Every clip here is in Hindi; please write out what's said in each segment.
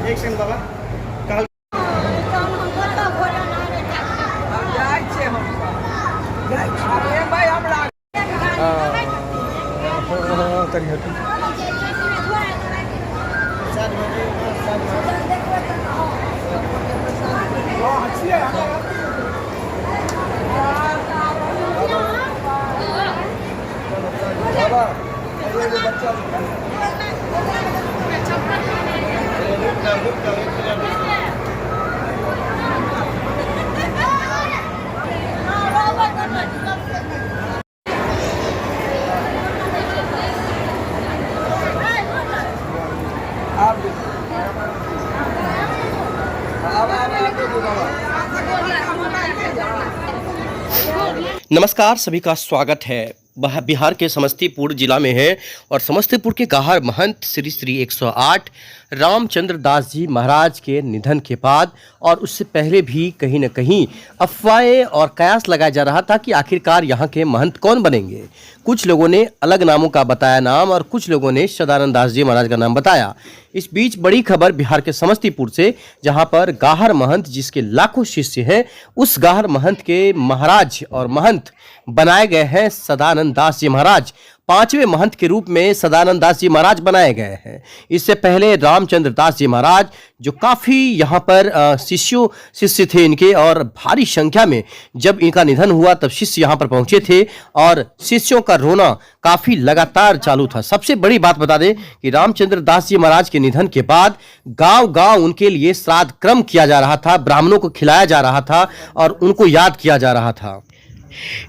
एक सेकंड बाबा काल नमस्कार, सभी का स्वागत है। वह बिहार के समस्तीपुर जिला में है और समस्तीपुर के गाहर महंत श्री श्री 108 रामचंद्र दास जी महाराज के निधन के बाद और उससे पहले भी कहीं न कहीं अफवाहें और कयास लगाया जा रहा था कि आखिरकार यहाँ के महंत कौन बनेंगे। कुछ लोगों ने अलग नामों का बताया नाम और कुछ लोगों ने सदानंद दास जी महाराज का नाम बताया। इस बीच बड़ी खबर बिहार के समस्तीपुर से, जहाँ पर गाहर महंत जिसके लाखों शिष्य हैं, उस गाहर महंत के महाराज और महंत बनाए गए हैं सदानंद दास जी महाराज। 5वें महंत के रूप में सदानंद दास जी महाराज बनाए गए हैं। इससे पहले रामचंद्र दास जी महाराज जो काफ़ी यहाँ पर शिष्य थे इनके, और भारी संख्या में जब इनका निधन हुआ तब शिष्य यहाँ पर पहुँचे थे और शिष्यों का रोना काफ़ी लगातार चालू था। सबसे बड़ी बात बता दें कि रामचंद्र दास जी महाराज के निधन के बाद गांव-गांव उनके लिए श्राद्ध क्रम किया जा रहा था, ब्राह्मणों को खिलाया जा रहा था और उनको याद किया जा रहा था।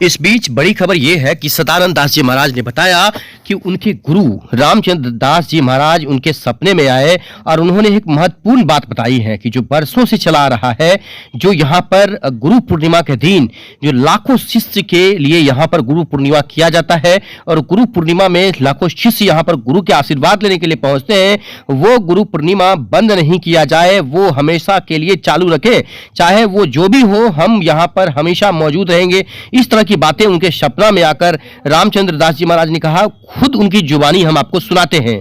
इस बीच बड़ी खबर यह है कि सदानंद दास जी महाराज ने बताया कि उनके गुरु रामचंद्र दास जी महाराज उनके सपने में आए और उन्होंने एक महत्वपूर्ण बात बताई है कि जो बरसों से चला आ रहा है, जो यहाँ पर गुरु पूर्णिमा के दिन जो लाखों शिष्य के लिए यहाँ पर गुरु पूर्णिमा किया जाता है और गुरु पूर्णिमा में लाखों शिष्य यहाँ पर गुरु के आशीर्वाद लेने के लिए पहुँचते हैं, वो गुरु पूर्णिमा बंद नहीं किया जाए, वो हमेशा के लिए चालू रखे, चाहे वो जो भी हो, हम यहाँ पर हमेशा मौजूद रहेंगे। इस तरह की बातें उनके सपना में आकर रामचंद्र दास जी महाराज ने कहा। खुद उनकी जुबानी हम आपको सुनाते हैं।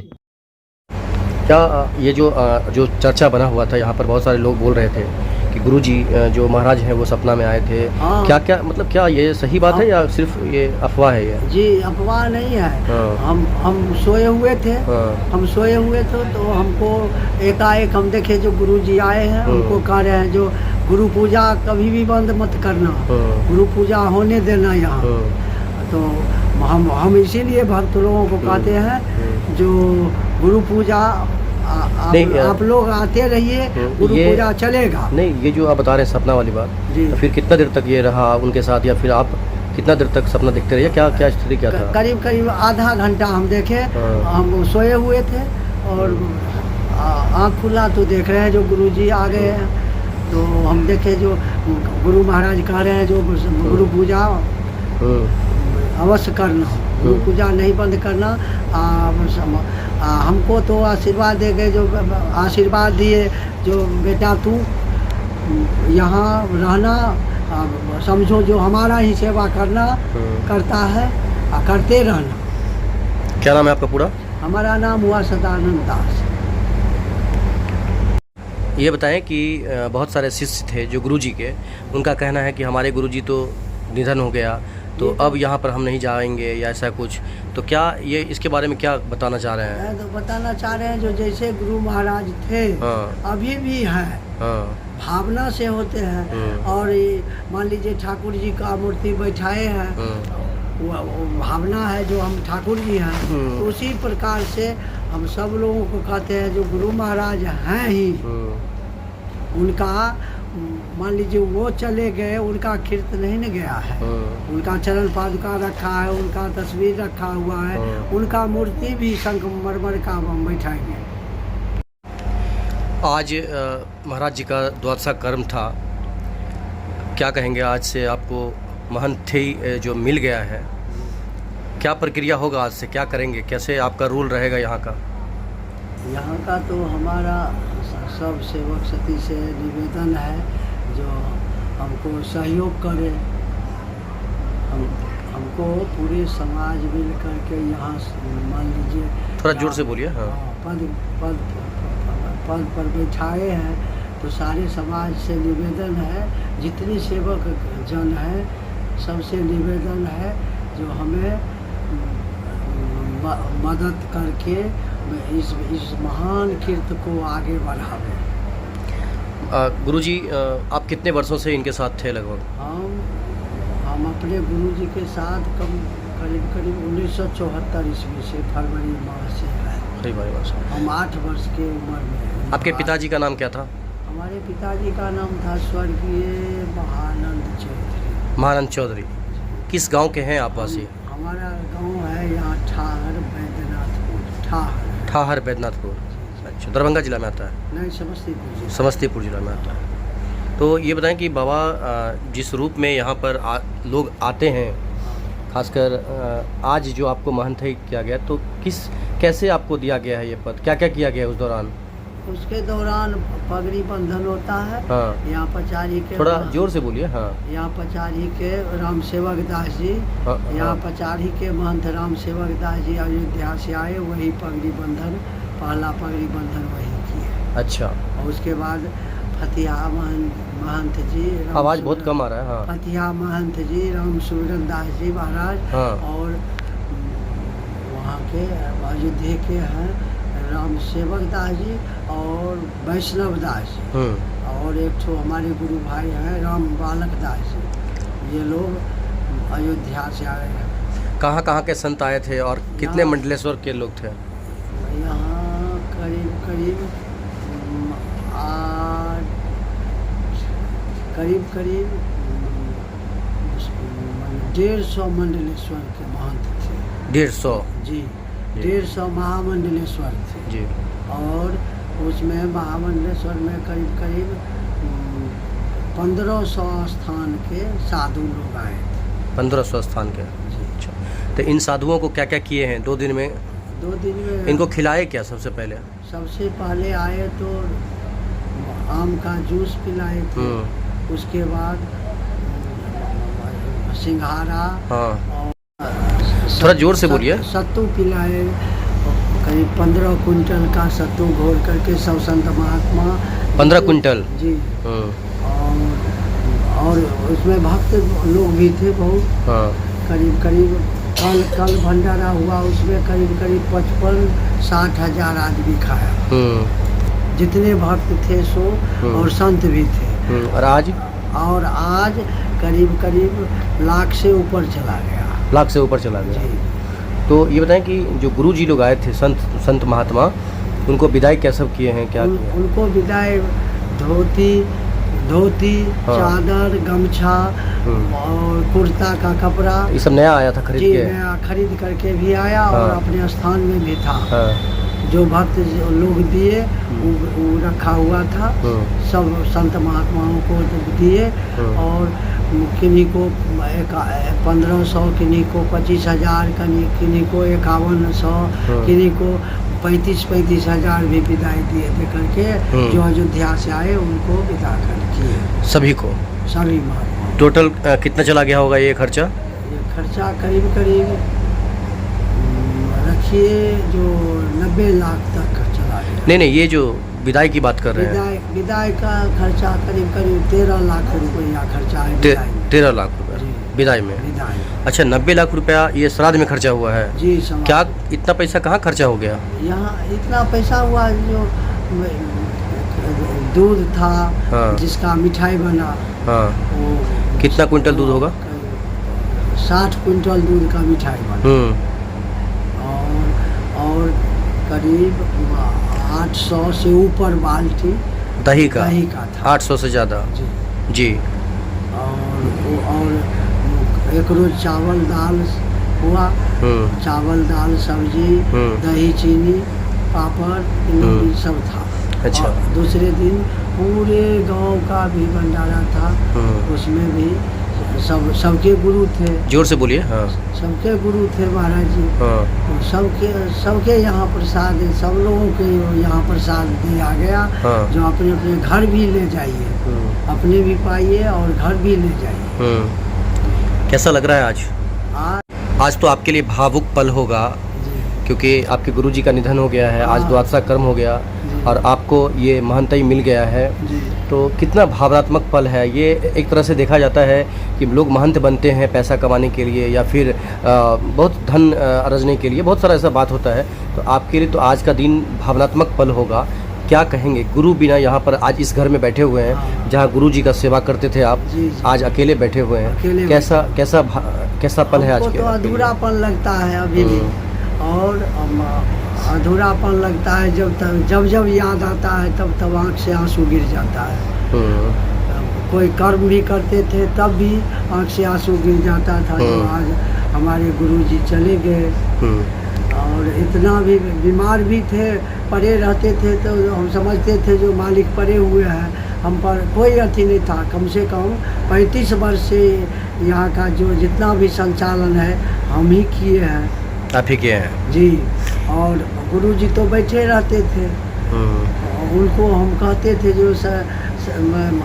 क्या ये जो चर्चा बना हुआ था, यहाँ पर बहुत सारे लोग बोल रहे थे कि गुरुजी जो महाराज हैं वो सपना में आए थे, क्या मतलब क्या ये सही बात है या सिर्फ ये अफवाह है? ये जी अफवाह नहीं है। हम सोए हुए थे, तो हमको एकाएक हम देखे जो गुरुजी आए हैं, उनको कह रहे हैं जो गुरु पूजा कभी भी बंद मत करना, गुरु पूजा होने देना यहाँ। तो हम इसीलिए भक्त लोगों को कहते हैं जो गुरु पूजा आप लोग आते रहिए, गुरु पूजा चलेगा। नहीं, ये जो आप बता रहे हैं सपना वाली बात, तो फिर कितना देर तक ये रहा उनके साथ, या फिर आप कितना देर तक सपना देखते रहिए? क्या स्थिति क्या था? करीब आधा घंटा हम देखे। हम सोए हुए थे और आँख खुला तो देख रहे हैं जो गुरुजी आ गए हैं। तो हम देखे जो गुरु महाराज कह रहे हैं जो गुरु पूजा अवश्य करना, गुरु पूजा नहीं बंद करना। हमको तो आशीर्वाद दे गए, जो आशीर्वाद दिए जो बेटा तू यहाँ रहना, समझो जो हमारा ही सेवा करना करता है, करते रहना। क्या नाम है आपका पूरा? हमारा नाम हुआ सदानंद दास। ये बताएं कि बहुत सारे शिष्य थे जो गुरुजी के, उनका कहना है कि हमारे गुरुजी तो निधन हो गया, तो अब यहाँ पर हम नहीं जाएंगे या ऐसा कुछ, तो क्या ये इसके बारे में क्या बताना चाह रहे हैं? तो बताना चाह रहे हैं जो जैसे गुरु महाराज थे, अभी भी है, भावना से होते हैं। और मान लीजिए ठाकुर जी का मूर्ति बैठाए हैं, वो भावना है जो हम ठाकुर जी हैं, तो उसी प्रकार से हम सब लोगों को कहते हैं जो गुरु महाराज हैं ही, उनका मान लीजिए वो चले गए, उनका कीर्त नहीं न गया है, उनका चरण पादुका रखा है, उनका तस्वीर रखा हुआ है, उनका मूर्ति भी संगमरमर का हम बैठाएंगे। आज महाराज जी का द्वादशा कर्म था, क्या कहेंगे? आज से आपको महंत थे जो मिल गया है, क्या प्रक्रिया होगा आज से, क्या करेंगे, कैसे आपका रूल रहेगा यहाँ का? यहाँ का तो हमारा सब सेवक सती से निवेदन है जो हमको सहयोग करे। हमको पूरे समाज मिल करके यहाँ मान लीजिए, थोड़ा जोर से बोलिए। हाँ, पद पर बैठाए हैं, तो सारे समाज से निवेदन है, जितनी सेवक जन है सबसे निवेदन है जो हमें मदद करके इस महान कीर्ति को आगे बढ़ावे। गुरुजी, आप कितने वर्षों से इनके साथ थे लगभग? हम अपने गुरुजी के साथ करीब 1974 ईस्वी से फरवरी माह से है। हम 8 वर्ष के उम्र में हैं। आपके पिताजी का नाम क्या था? हमारे पिताजी का नाम था स्वर्गीय महानंद चौधरी। महानंद चौधरी। किस गांव के हैं आप वासी? हमारा गांव है यहाँ ठाहर बैद्यनाथपुर। ठाहर बैद्यनाथपुर। अच्छा, दरभंगा जिला में आता है? नहीं, समस्तीपुर जिला में आता है। तो ये बताएं कि बाबा जिस रूप में यहाँ पर लोग आते हैं, खासकर आज जो आपको महंत है किया गया, तो कैसे आपको दिया गया है ये पद? क्या क्या किया गया उस दौरान? उसके दौरान पगड़ी बंधन होता है। हाँ। यहाँ पचारी के, थोड़ा जोर से बोलिए। हाँ। यहाँ पचारी के राम सेवक दास जी, यहाँ पचारी के महंत राम सेवक दास जी अयोध्या से आए, वही पगड़ी बंधन, पहला पगड़ी बंधन वही किए। अच्छा। और उसके बाद फतिहा महंत जी, आवाज़ बहुत कम आ रहा है। हाँ। फतिहा महंत जी, राम सुरन दास जी महाराज। हाँ। और वहाँ के अयोध्या के हैं राम सेवक दास जी और वैष्णव दास जी, और एक तो हमारे गुरु भाई हैं राम बालक दास जी। ये लोग अयोध्या से आए हैं। कहाँ कहाँ के संत आए थे और कितने मंडलेश्वर के लोग थे? यहाँ करीब 150 मंडलेश्वर के महंत थे। 150 जी, 150 महामंडलेश्वर थे जी। और उसमें महामंडलेश्वर में करीब 1500 स्थान के साधु लोग आए थे। 1500 स्थान के। अच्छा, तो इन साधुओं को क्या क्या किए हैं 2 दिन में? 2 दिन में इनको खिलाए क्या सबसे पहले? सबसे पहले आए तो आम का जूस पिलाए थे। उसके बाद सिंघारा। हाँ। और थोड़ा जोर से बोलिए। सत्तू पिलाए, करीब 15 कुंटल का सत्तू घोल करके सब संत महात्मा। 15 कुंटल? जी। और उसमें भक्त लोग भी थे बहुत। हाँ। करीब कल भंडारा हुआ, उसमें करीब 55-60 हजार आदमी खाया। जितने भक्त थे सो, और संत भी थे। और आज करीब लाख से ऊपर चला गया। लाख से ऊपर चला गया। तो ये बताएं कि जो गुरुजी लोग आए थे, संत महात्मा, उनको विदाई कैसे किए हैं? क्या उनको विदाई धोती, हाँ। चादर, गमछा और कुर्ता का कपड़ा, ये सब नया आया था खरीद जी, के? नया खरीद करके भी आया। हाँ। और अपने स्थान में भी था। हाँ। जो भक्त लोग दिए वो रखा हुआ था। सब संत महात्माओं को दिए। और किन्हीं को 1500, किन्हीं को 25,000, किन्हीं को 5100, किन्हीं को 35 हजार भी विदाई दिए दे करके। जो अयोध्या से आए उनको विदा कर किए, सभी महात्मा। टोटल कितना चला गया होगा ये खर्चा? ये खर्चा करीब रखिए जो 90 लाख तक चला गया। नहीं, ये जो विदाई की बात कर रहे हैं, विदाई का खर्चा करीब 13 लाख रुपया खर्चा है। 13 लाख रुपया विदाई में? अच्छा, 90 लाख रुपया ये श्राद्ध में खर्चा हुआ है जी। क्या इतना पैसा कहाँ खर्चा हो गया? यहाँ इतना पैसा हुआ जो दूध था। हाँ। जिसका मिठाई बना। हाँ। वो कितना कुंटल दूध होगा? 60 कुंटल दूध का मिठाई बना। और करीब 800 से ऊपर बाल्टी दही का था। 800 से ज़्यादा जी। और एक रोज चावल दाल हुआ। चावल दाल सब्जी, दही चीनी पापड़ सब था। अच्छा। और दूसरे दिन पूरे गांव का भी भंडारा था। उसमें भी सबके गुरु थे। जोर से बोलिए। हाँ। सबके गुरु थे महाराज जी। हाँ। सबके यहाँ प्रसाद, सब लोगों के यहाँ प्रसाद दिया गया। हाँ। जो अपने अपने घर भी ले जाइए, अपने भी पाइए और घर भी ले जाइए। कैसा लग रहा है आज तो आपके लिए भावुक पल होगा, क्योंकि आपके गुरुजी का निधन हो गया है। आज द्वादशा कर्म हो गया। और आपको ये महंतई मिल गया है, जी तो कितना भावनात्मक पल है ये। एक तरह से देखा जाता है कि लोग महंत बनते हैं पैसा कमाने के लिए या फिर बहुत धन अर्जने के लिए, बहुत सारा ऐसा बात होता है। तो आपके लिए तो आज का दिन भावनात्मक पल होगा। क्या कहेंगे गुरु बिना यहाँ पर आज इस घर में बैठे हुए हैं, हाँ। जहाँ गुरु जी का सेवा करते थे आप, जी, जी। आज अकेले बैठे हुए हैं, अकेले कैसा पल है आज हमको के? तो अधूरापन लगता है अभी भी, और अधूरापन लगता है जब याद आता है तब आँख से आंसू गिर जाता है। कोई कर्म भी करते थे तब भी आँख से आंसू गिर जाता था। जो आज हमारे गुरुजी चले गए, और इतना भी बीमार भी थे, पड़े रहते थे, तो हम समझते थे जो मालिक पड़े हुए हैं, हम पर कोई अथी नहीं था। कम से कम 35 वर्ष से यहाँ का जो जितना भी संचालन है हम ही किए हैं। आप ही किए हैं जी। और गुरुजी तो बैठे रहते थे, उनको हम कहते थे जो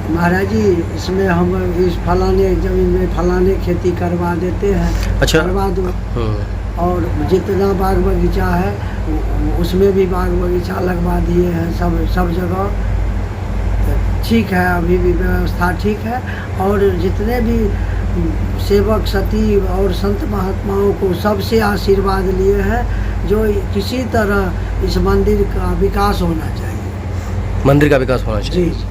महाराज जी इसमें हम इस फलाने ज़मीन में फलाने खेती करवा देते हैं। अच्छा। करवा दो। और जितना बाग बगीचा है उसमें भी बाग बगीचा लगवा दिए हैं, सब जगह ठीक है, अभी भी व्यवस्था ठीक है। और जितने भी सेवक सती और संत महात्माओं को सबसे आशीर्वाद लिए हैं जो किसी तरह इस मंदिर का विकास होना चाहिए। मंदिर का विकास होना चाहिए। जी।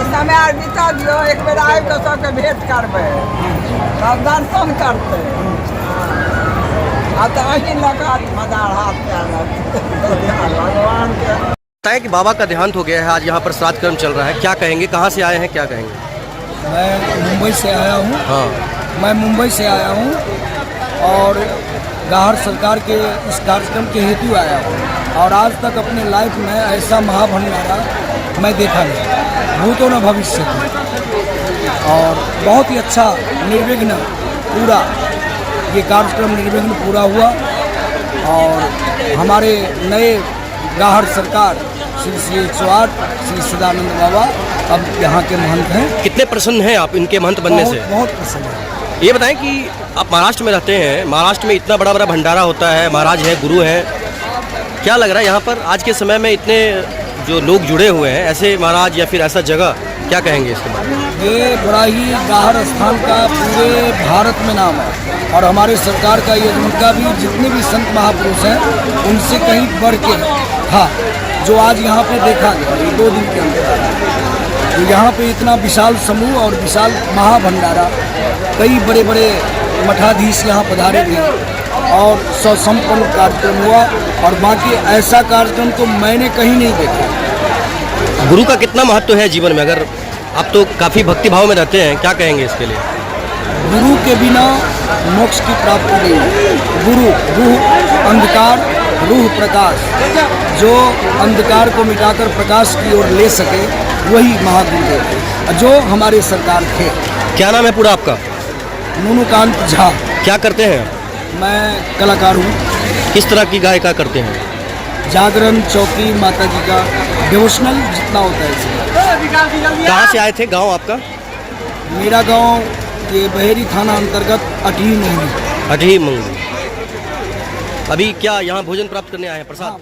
समय आर बिता दियो, एक बेर आबि कऽ सबके भेंट करबै, तब दर्शन करतै। आ तऽ अहीं लगा मदार हाथ भगवान के। बताएं कि बाबा का देहांत हो गया है, आज यहाँ पर श्राद्ध कर्म चल रहा है, क्या कहेंगे? कहाँ से आए हैं, क्या कहेंगे? मैं मुंबई से आया हूँ। हाँ। मैं मुंबई से आया हूँ और गाहर सरकार के इस कार्यक्रम के हेतु आया हूँ, और आज तक अपने लाइफ में ऐसा महाभंडारा मैं देखा नहीं, भूतों न भविष्य की। और बहुत ही अच्छा निर्विघ्न पूरा ये कार्यक्रम निर्विघ्न पूरा हुआ। और हमारे नए गाहर सरकार श्री 108 श्री सदानंद बाबा अब यहाँ के महंत हैं। कितने प्रसन्न हैं आप इनके महंत बनने से? बहुत प्रसन्न है। ये बताएं कि आप महाराष्ट्र में रहते हैं, महाराष्ट्र में इतना बड़ा बड़ा भंडारा होता है, महाराज है, गुरु हैं, क्या लग रहा है यहाँ पर आज के समय में इतने जो लोग जुड़े हुए हैं, ऐसे महाराज या फिर ऐसा जगह, क्या कहेंगे इसके बारे में? ये बड़ा ही गाहर स्थान का पूरे भारत में नाम है, और हमारे सरकार का ये उनका भी जितने भी संत महापुरुष हैं उनसे कहीं बढ़ के था जो आज यहाँ पे देखा गया ये 2 दिन के अंदर। तो यहाँ पे इतना विशाल समूह और विशाल महाभंडारा, कई बड़े बड़े मठाधीश यहाँ पधारे थे और सुसंपन्न कार्यक्रम हुआ। और बाकी ऐसा कार्यक्रम तो मैंने कहीं नहीं देखा। गुरु का कितना महत्व है जीवन में? अगर आप तो काफ़ी भक्ति भाव में रहते हैं, क्या कहेंगे इसके लिए? गुरु के बिना मोक्ष की प्राप्ति नहीं है। गुरु रूह अंधकार, रूह प्रकाश, जो अंधकार को मिटाकर प्रकाश की ओर ले सके वही महागुरु है, जो हमारे सरकार थे। क्या नाम है पूरा आपका? नुनुकांत झा। क्या करते हैं? मैं कलाकार हूँ। किस तरह की गायिका करते हैं? जागरण, चौकी, माता जी का डिवोशनल जितना होता है इसमें। कहाँ से आए थे? गांव आपका? मेरा गांव ये बहेरी थाना अंतर्गत अटही मंगली। अटही मंगली। अभी क्या यहाँ भोजन प्राप्त करने आए हैं, प्रसाद?